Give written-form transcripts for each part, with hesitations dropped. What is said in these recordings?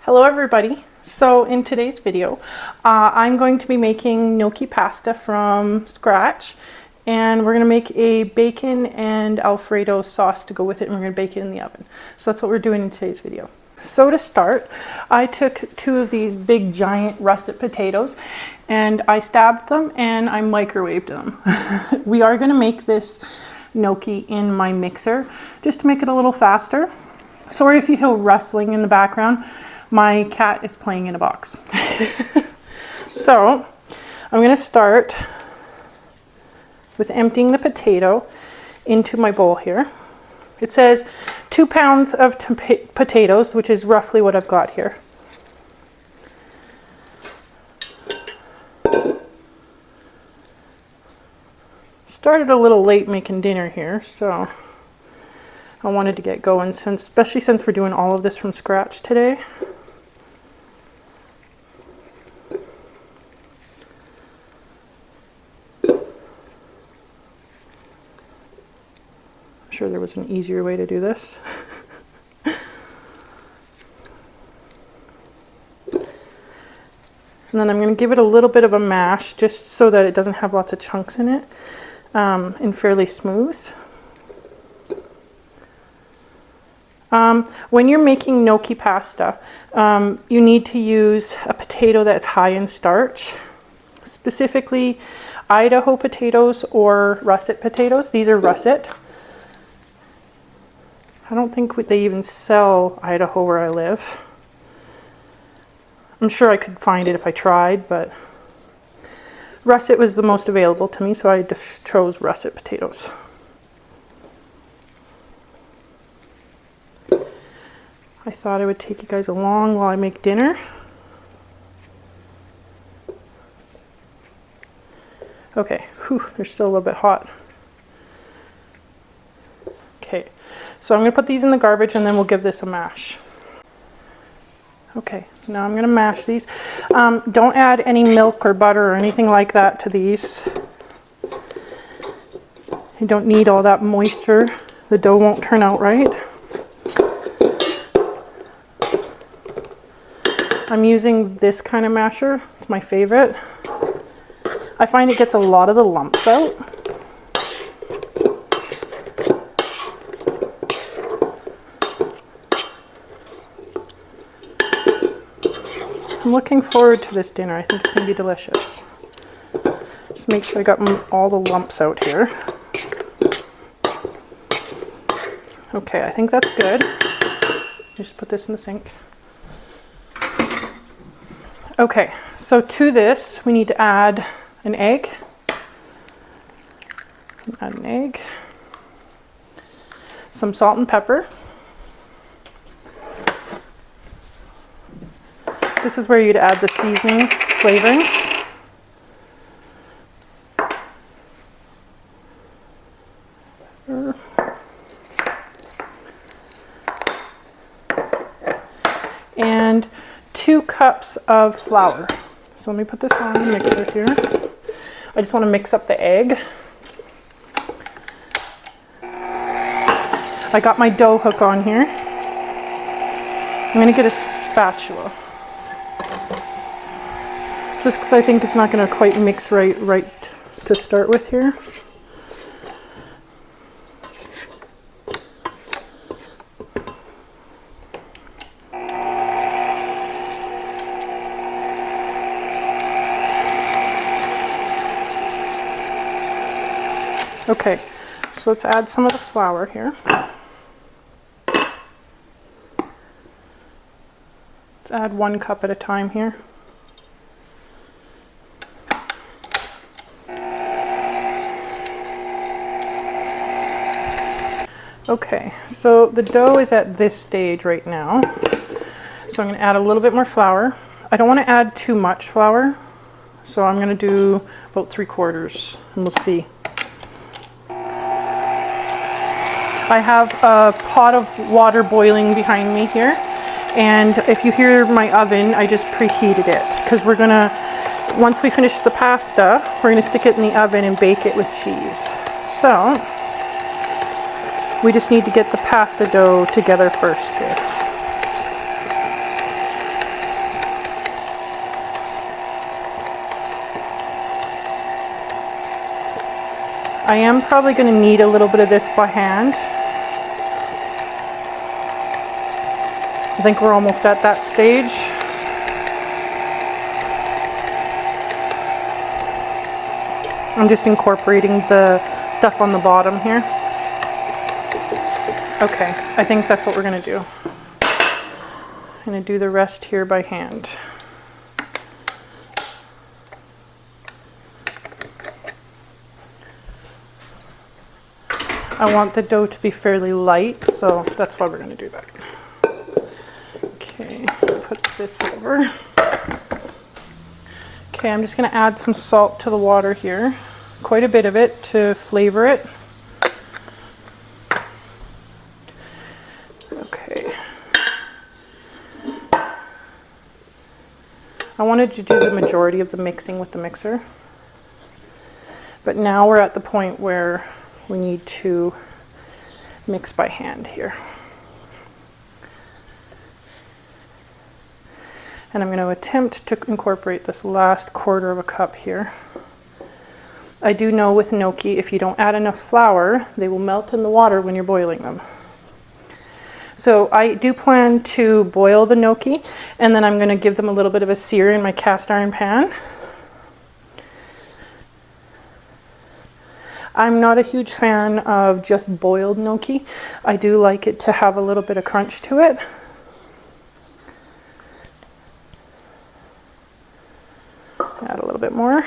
Hello everybody. So in today's video, I'm going to be making gnocchi pasta from scratch, and we're going to make a bacon and Alfredo sauce to go with it, and we're going to bake it in the oven. So that's what we're doing in today's video. So to start, I took two of these big giant russet potatoes and I stabbed them and I microwaved them. We are going to make this gnocchi in my mixer just to make it a little faster. Sorry if you hear rustling in the background. My cat is playing in a box. So I'm going to start with emptying the potato into my bowl here. It says 2 pounds of potatoes, which is roughly what I've got here. Started a little late making dinner here, so I wanted to get going, especially since we're doing all of this from scratch today. I'm sure there was an easier way to do this. And then I'm going to give it a little bit of a mash just so that it doesn't have lots of chunks in it, and fairly smooth. When you're making gnocchi pasta, you need to use a potato that's high in starch, specifically Idaho potatoes or russet potatoes. These are russet. I don't think they even sell Idaho where I live. I'm sure I could find it if I tried, but russet was the most available to me, so I just chose russet potatoes. I thought I would take you guys along while I make dinner. Okay, whew, they're still a little bit hot. Okay, so I'm going to put these in the garbage and then we'll give this a mash. Okay, now I'm going to mash these. Don't add any milk or butter or anything like that to these. You don't need all that moisture. The dough won't turn out right. I'm using this kind of masher. It's my favorite. I find it gets a lot of the lumps out. I'm looking forward to this dinner. I think it's going to be delicious. Just make sure I got all the lumps out here. Okay, I think that's good. Just put this in the sink. Okay, so to this we need to add an egg. Add an egg. Some salt and pepper. This is where you'd add the seasoning flavorings. And 2 cups of flour. So let me put this on the mixer here. I just want to mix up the egg. I got my dough hook on here. I'm going to get a spatula. Just because I think it's not going to quite mix right to start with here. Okay, so let's add some of the flour here. Let's add 1 cup at a time here. Okay, so the dough is at this stage right now. So I'm going to add a little bit more flour. I don't want to add too much flour, so I'm going to do about 3/4, and we'll see. I have a pot of water boiling behind me here, and if you hear my oven, I just preheated it because we're going to, once we finish the pasta, we're going to stick it in the oven and bake it with cheese. So we just need to get the pasta dough together first here. I am probably going to knead a little bit of this by hand. I think we're almost at that stage. I'm just incorporating the stuff on the bottom here. Okay, I think that's what we're going to do. I'm going to do the rest here by hand. I want the dough to be fairly light, so that's why we're going to do that. Okay, put this over. Okay, I'm just going to add some salt to the water here. Quite a bit of it to flavor it. Okay. I wanted to do the majority of the mixing with the mixer. But now we're at the point where we need to mix by hand here. And I'm going to attempt to incorporate this last quarter of a cup here. I do know with gnocchi, if you don't add enough flour, they will melt in the water when you're boiling them. So I do plan to boil the gnocchi, and then I'm going to give them a little bit of a sear in my cast iron pan. I'm not a huge fan of just boiled gnocchi. I do like it to have a little bit of crunch to it. Add a little bit more.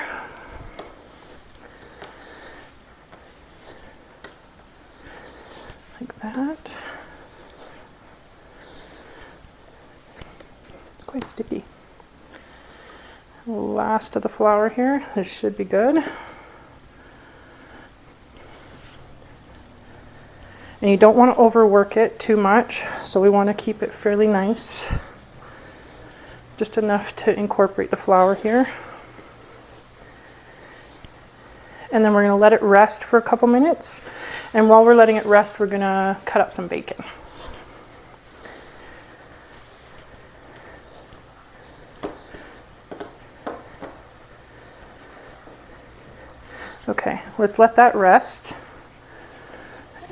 Like that. It's quite sticky. Last of the flour here. This should be good. And you don't want to overwork it too much, so we want to keep it fairly nice. Just enough to incorporate the flour here. And then we're going to let it rest for a couple minutes. And while we're letting it rest, we're going to cut up some bacon. Okay, let's let that rest.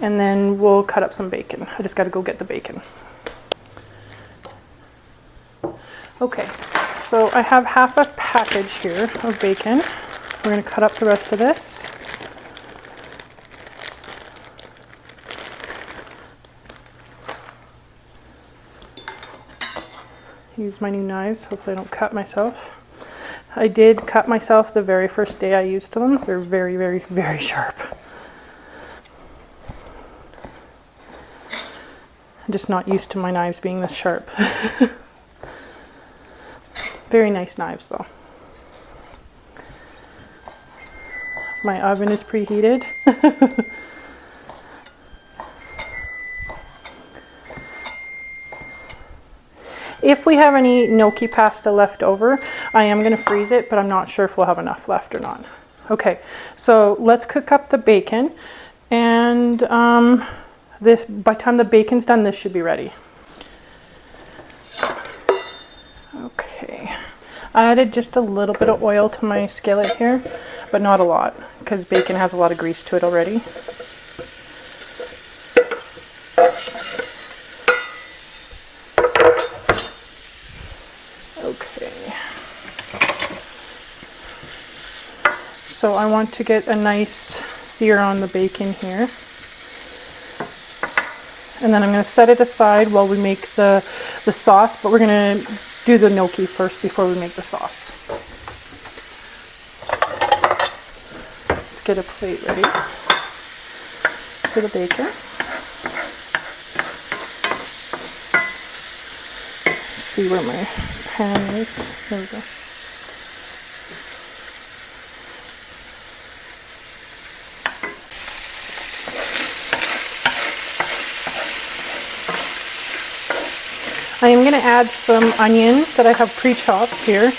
And then we'll cut up some bacon. I just got to go get the bacon. Okay, so I have half a package here of bacon. We're going to cut up the rest of this. Use my new knives, hopefully I don't cut myself. I did cut myself the very first day I used them. They're very, very, very sharp. I'm just not used to my knives being this sharp. Very nice knives though. My oven is preheated. If we have any gnocchi pasta left over, I am going to freeze it, but I'm not sure if we'll have enough left or not. Okay, so let's cook up the bacon, and this, by the time the bacon's done, this should be ready. Okay, I added just a little bit of oil to my skillet here, but not a lot, because bacon has a lot of grease to it already. Okay. So I want to get a nice sear on the bacon here. And then I'm going to set it aside while we make the sauce, but we're going to do the gnocchi first before we make the sauce. Let's get a plate ready for the bacon. Let's see where my pan is. There we go. I am going to add some onion that I have pre-chopped here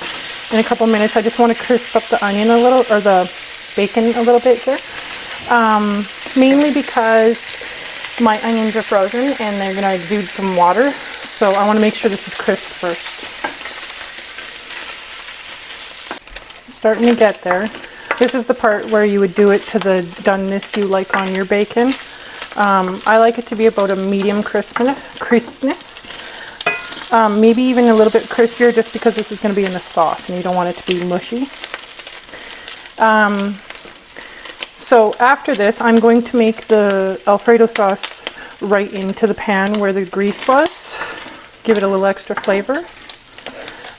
in a couple minutes. I just want to crisp up the onion a little, or the bacon a little bit here. Mainly because my onions are frozen and they're going to exude some water. So I want to make sure this is crisp first. It's starting to get there. This is the part where you would do it to the doneness you like on your bacon. I like it to be about a medium crispness. Maybe even a little bit crispier, just because this is going to be in the sauce and you don't want it to be mushy. So after this, I'm going to make the Alfredo sauce right into the pan where the grease was. Give it a little extra flavor.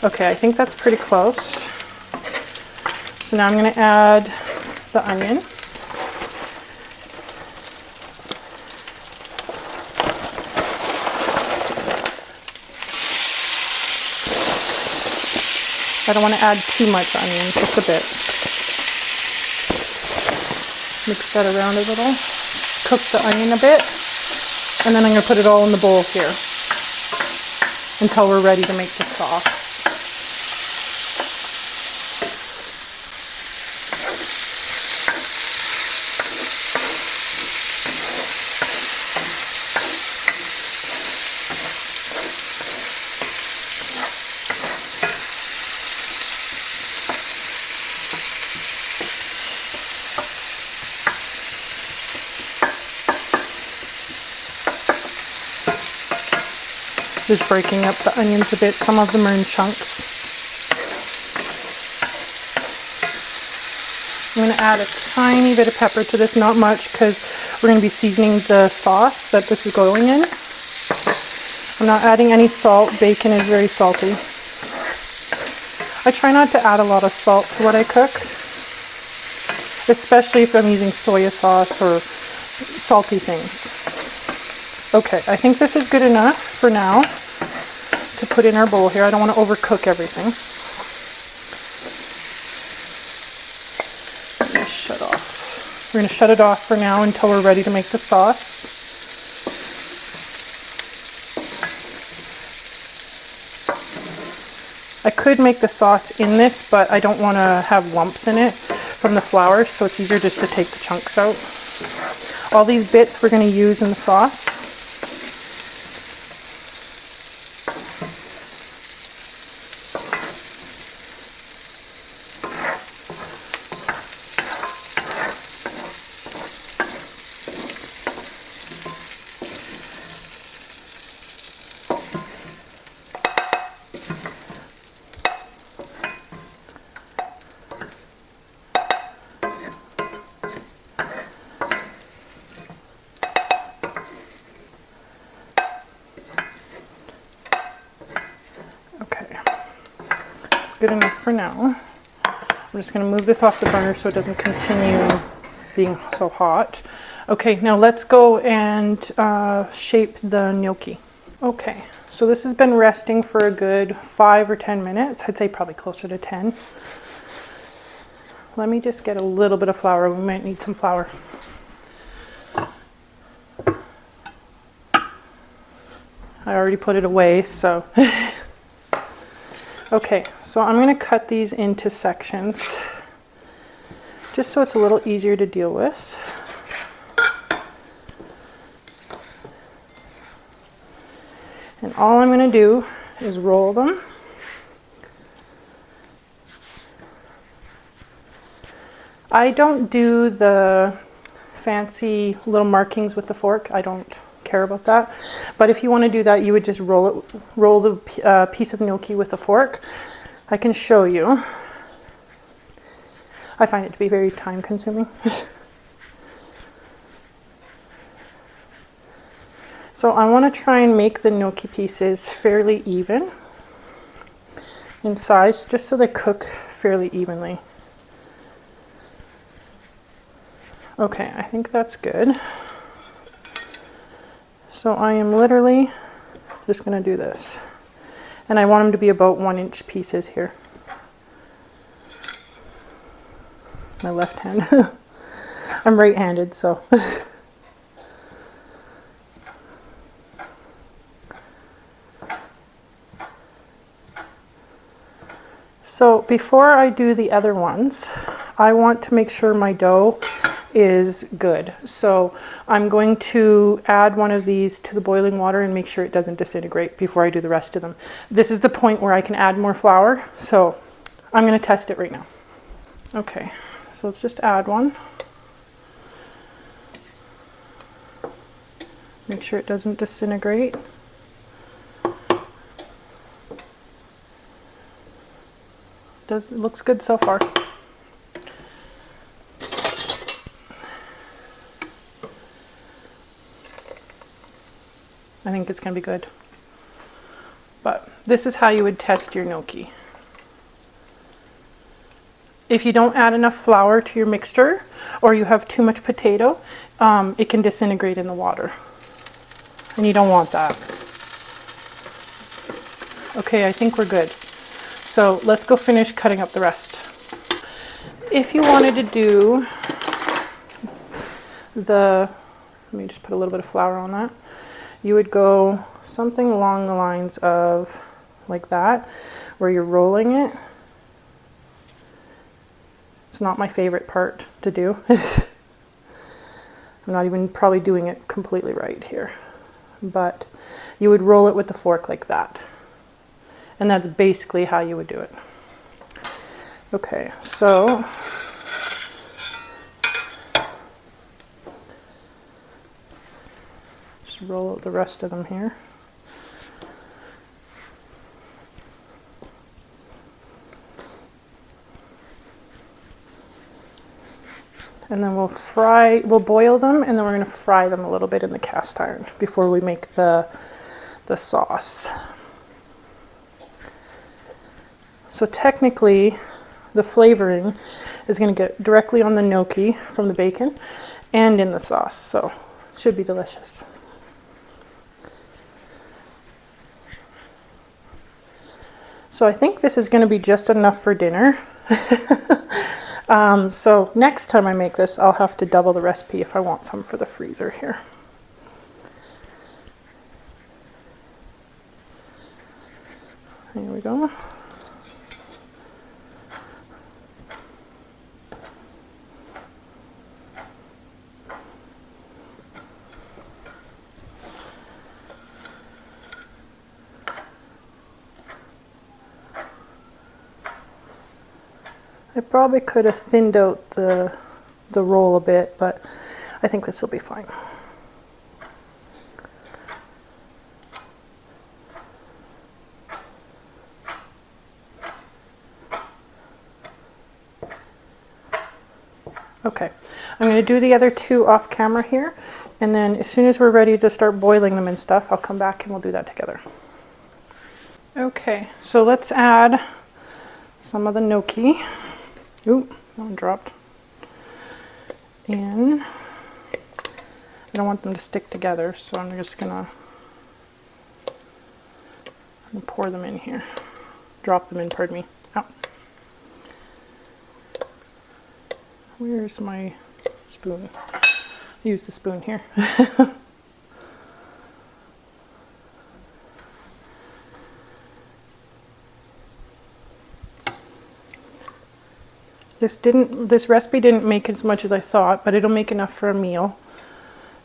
Okay, I think that's pretty close. So now I'm going to add the onion. I don't want to add too much onion, just a bit. Mix that around a little. Cook the onion a bit. And then I'm going to put it all in the bowl here until we're ready to make the sauce. Just breaking up the onions a bit. Some of them are in chunks. I'm going to add a tiny bit of pepper to this, not much, because we're going to be seasoning the sauce that this is going in. I'm not adding any salt. Bacon is very salty. I try not to add a lot of salt to what I cook, especially if I'm using soy sauce or salty things. Okay, I think this is good enough for now to put in our bowl here. I don't want to overcook everything. I'm going to shut off. We're going to shut it off for now until we're ready to make the sauce. I could make the sauce in this, but I don't want to have lumps in it from the flour, so it's easier just to take the chunks out. All these bits we're going to use in the sauce. Good enough for now. I'm just going to move this off the burner so it doesn't continue being so hot. Okay, now let's go and shape the gnocchi. Okay, so this has been resting for a good 5 or 10 minutes. I'd say probably closer to 10. Let me just get a little bit of flour. We might need some flour. I already put it away, so... Okay, so I'm going to cut these into sections, just so it's a little easier to deal with. And all I'm going to do is roll them. I don't do the fancy little markings with the fork. I don't care about that, but if you want to do that, you would just roll the piece of gnocchi with a fork. I can show you. I find it to be very time consuming. So I want to try and make the gnocchi pieces fairly even in size, just so they cook fairly evenly. Okay, I think that's good. So I am literally just going to do this. And I want them to be about 1-inch pieces here. My left hand. I'm right-handed, so. So before I do the other ones, I want to make sure my dough is good. So I'm going to add one of these to the boiling water and make sure it doesn't disintegrate before I do the rest of them. This is the point where I can add more flour, so I'm going to test it right now. Okay, So let's just add one. Make sure it doesn't disintegrate. It looks good so far. I think it's going to be good. But this is how you would test your gnocchi. If you don't add enough flour to your mixture, or you have too much potato, it can disintegrate in the water. And you don't want that. Okay, I think we're good. So let's go finish cutting up the rest. If you wanted to do let me just put a little bit of flour on that. You would go something along the lines of like that, where you're rolling it. It's not my favorite part to do. I'm not even probably doing it completely right here. But you would roll it with the fork like that. And that's basically how you would do it. Okay, so just roll out the rest of them here. And then we'll boil them, and then we're going to fry them a little bit in the cast iron before we make the sauce. So technically, the flavoring is going to get directly on the gnocchi from the bacon and in the sauce, so it should be delicious. So I think this is going to be just enough for dinner. So next time I make this, I'll have to double the recipe if I want some for the freezer here. Here we go. I probably could have thinned out the roll a bit, but I think this will be fine. Okay, I'm going to do the other two off camera here, and then as soon as we're ready to start boiling them and stuff, I'll come back and we'll do that together. Okay, so let's add some of the gnocchi. Oop, that one dropped. And I don't want them to stick together, so I'm just gonna pour them in here. Drop them in, pardon me. Oh. Where's my spoon? Use the spoon here. This recipe didn't make as much as I thought, but it'll make enough for a meal.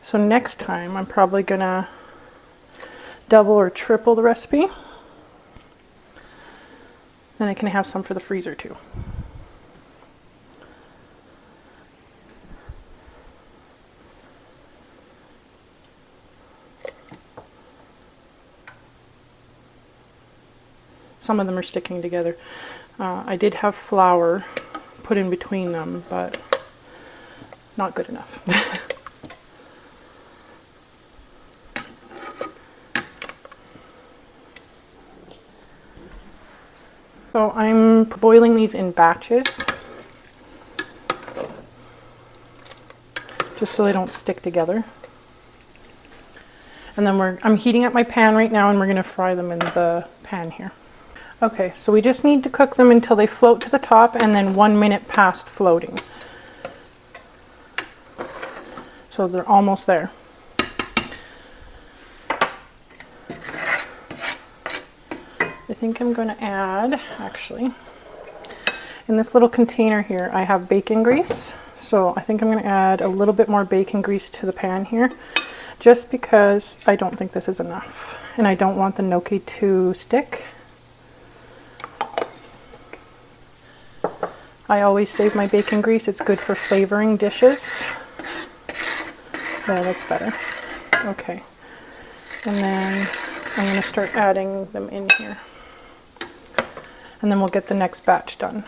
So next time I'm probably gonna double or triple the recipe. Then I can have some for the freezer too. Some of them are sticking together. I did have flour put in between them, but not good enough. So I'm boiling these in batches, just so they don't stick together. And then I'm heating up my pan right now, and we're going to fry them in the pan here. Okay, so we just need to cook them until they float to the top, and then 1 minute past floating. So they're almost there. I think I'm going to add, actually, in this little container here, I have bacon grease. So I think I'm going to add a little bit more bacon grease to the pan here, just because I don't think this is enough. And I don't want the gnocchi to stick. I always save my bacon grease. It's good for flavoring dishes. Yeah, that's better. Okay. And then I'm going to start adding them in here. And then we'll get the next batch done.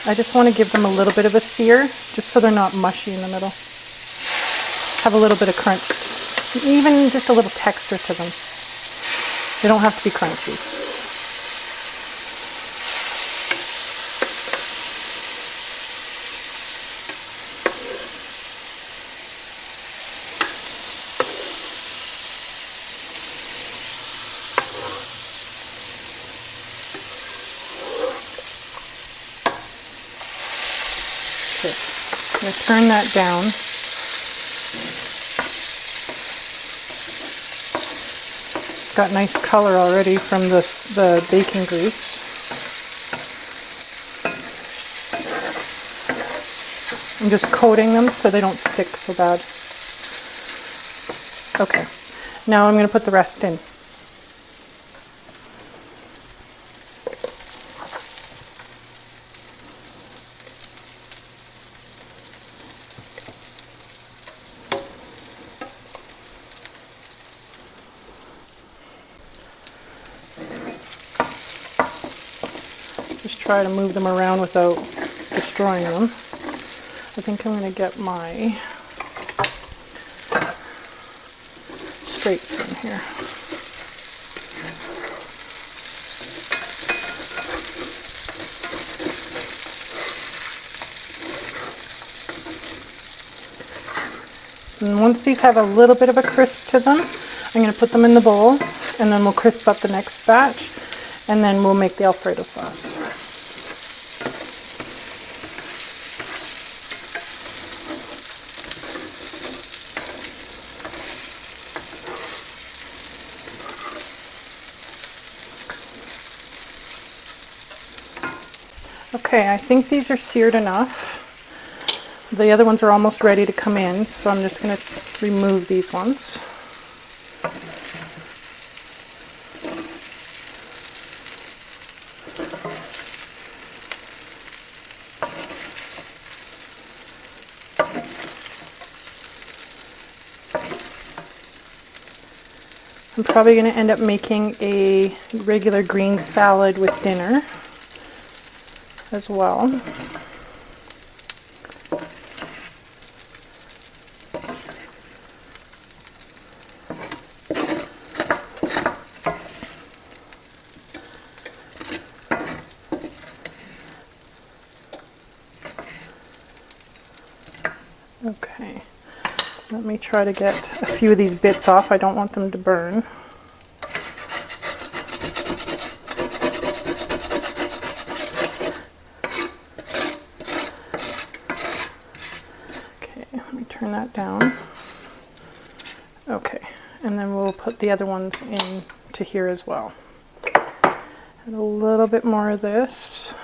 I just want to give them a little bit of a sear, just so they're not mushy in the middle. Have a little bit of crunch, even just a little texture to them. They don't have to be crunchy. I'm going to turn that down. It's got nice color already from the bacon grease. I'm just coating them so they don't stick so bad. Okay, now I'm going to put the rest in. Just try to move them around without destroying them. I think I'm going to get my straight spoon here. And once these have a little bit of a crisp to them, I'm going to put them in the bowl, and then we'll crisp up the next batch, and then we'll make the Alfredo sauce. Okay, I think these are seared enough. The other ones are almost ready to come in, so I'm just going to remove these ones. I'm probably going to end up making a regular green salad with dinner as well. Okay, let me try to get a few of these bits off. I don't want them to burn. Okay, let me turn that down. Okay, and then we'll put the other ones in to here as well. Add a little bit more of this.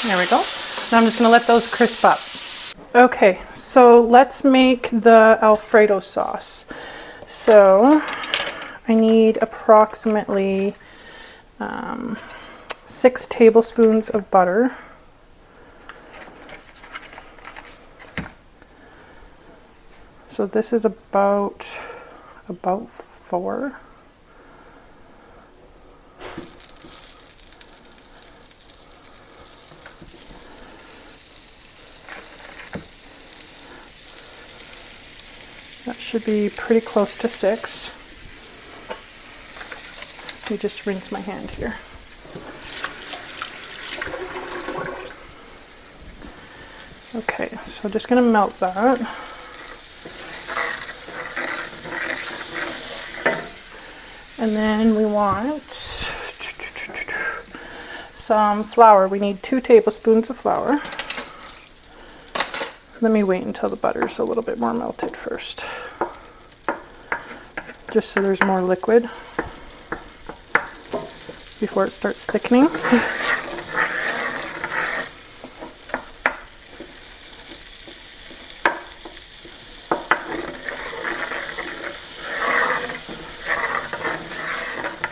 There we go. Now I'm just going to let those crisp up. Okay, so let's make the Alfredo sauce. So I need approximately 6 tablespoons of butter. So this is about 4. That should be pretty close to 6. Let me just rinse my hand here. Okay, so just going to melt that. And then we want some flour. We need 2 tablespoons of flour. Let me wait until the butter's a little bit more melted first, just so there's more liquid before it starts thickening.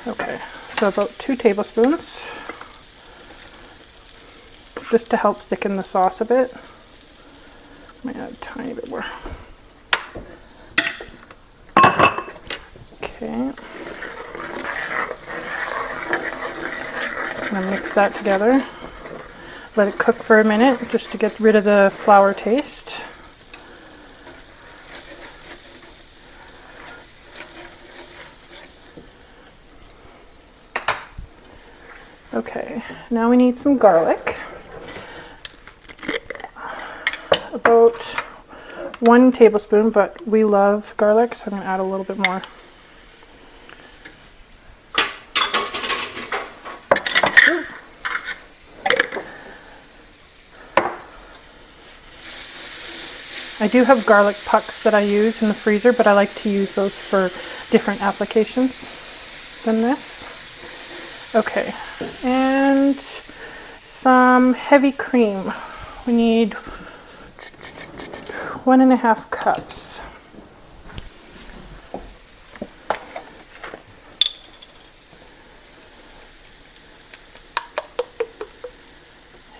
Okay, so about 2 tablespoons. It's just to help thicken the sauce a bit. I'm gonna add a tiny bit more. Okay. I'm gonna mix that together. Let it cook for a minute just to get rid of the flour taste. Okay, now we need some garlic. About 1 tablespoon, but we love garlic, so I'm going to add a little bit more. I do have garlic pucks that I use in the freezer, but I like to use those for different applications than this. Okay, and some heavy cream. We need 1.5 cups.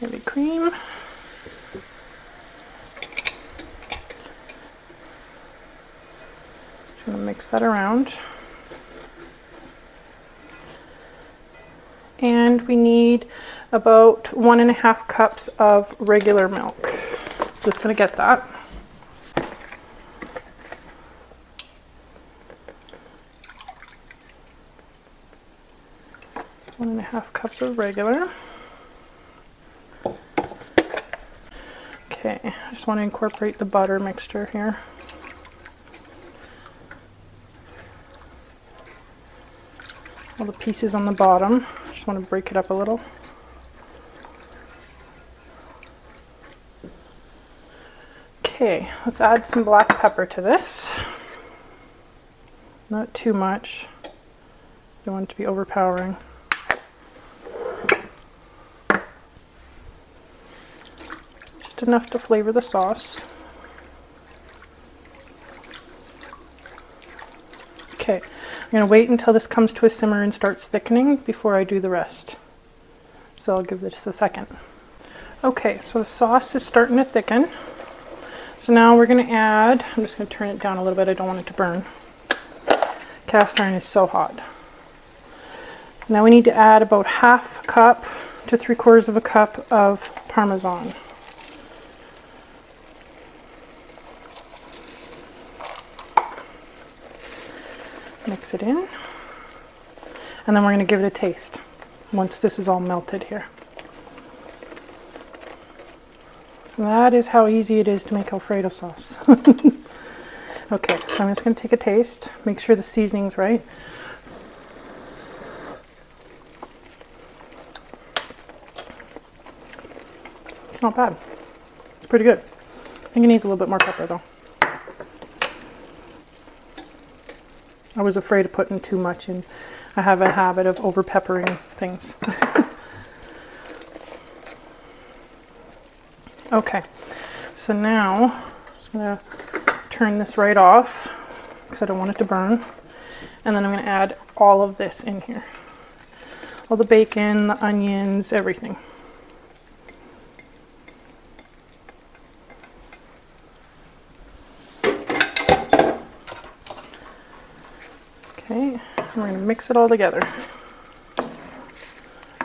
Heavy cream. Just going to mix that around. And we need about 1.5 cups of regular milk. Just going to get that. One and a half cups of regular. Okay, I just want to incorporate the butter mixture here. All the pieces on the bottom. Just want to break it up a little. Okay, let's add some black pepper to this. Not too much. Don't want it to be overpowering. Just enough to flavor the sauce. Okay, I'm going to wait until this comes to a simmer and starts thickening before I do the rest. So I'll give this a second. Okay, so the sauce is starting to thicken. So now we're going to add, I'm just going to turn it down a little bit, I don't want it to burn. Cast iron is so hot. Now we need to add about 1/2 cup to 3/4 cup of Parmesan. Mix it in. And then we're going to give it a taste once this is all melted here. That is how easy it is to make Alfredo sauce. Okay, so I'm just going to take a taste, make sure the seasoning's right. It's not bad. It's pretty good. I think it needs a little bit more pepper though. I was afraid of putting too much in. I have a habit of over peppering things. Okay, so now I'm just going to turn this right off because I don't want it to burn. And then I'm going to add all of this in here. All the bacon, the onions, everything. Okay, and we're going to mix it all together.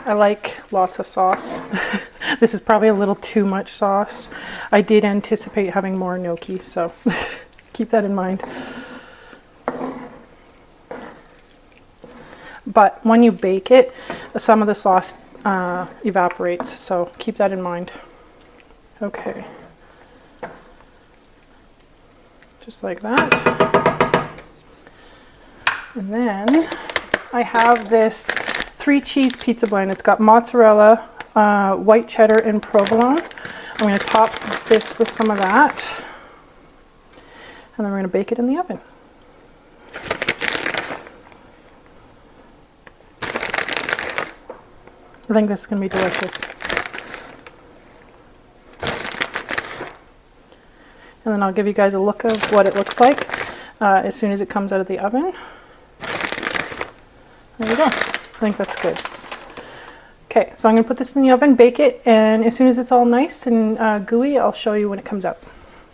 I like lots of sauce. This is probably a little too much sauce. I did anticipate having more gnocchi, so Keep that in mind. But when you bake it, some of the sauce evaporates, so keep that in mind. Okay. Just like that. And then I have this 3-cheese pizza blend. It's got mozzarella, white cheddar, and provolone. I'm going to top this with some of that. And then we're going to bake it in the oven. I think this is going to be delicious. And then I'll give you guys a look of what it looks like as soon as it comes out of the oven. There we go. I think that's good. Okay, so I'm going to put this in the oven, bake it, and as soon as it's all nice and gooey, I'll show you when it comes out.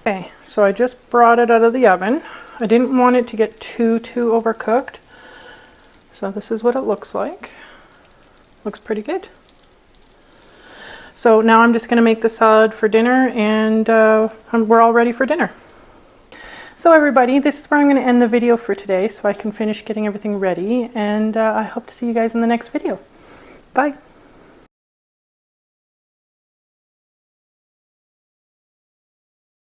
Okay, so I just brought it out of the oven. I didn't want it to get too overcooked. So this is what it looks like. Looks pretty good. So now I'm just going to make the salad for dinner, and we're all ready for dinner. So everybody, this is where I'm going to end the video for today so I can finish getting everything ready, and I hope to see you guys in the next video. Bye.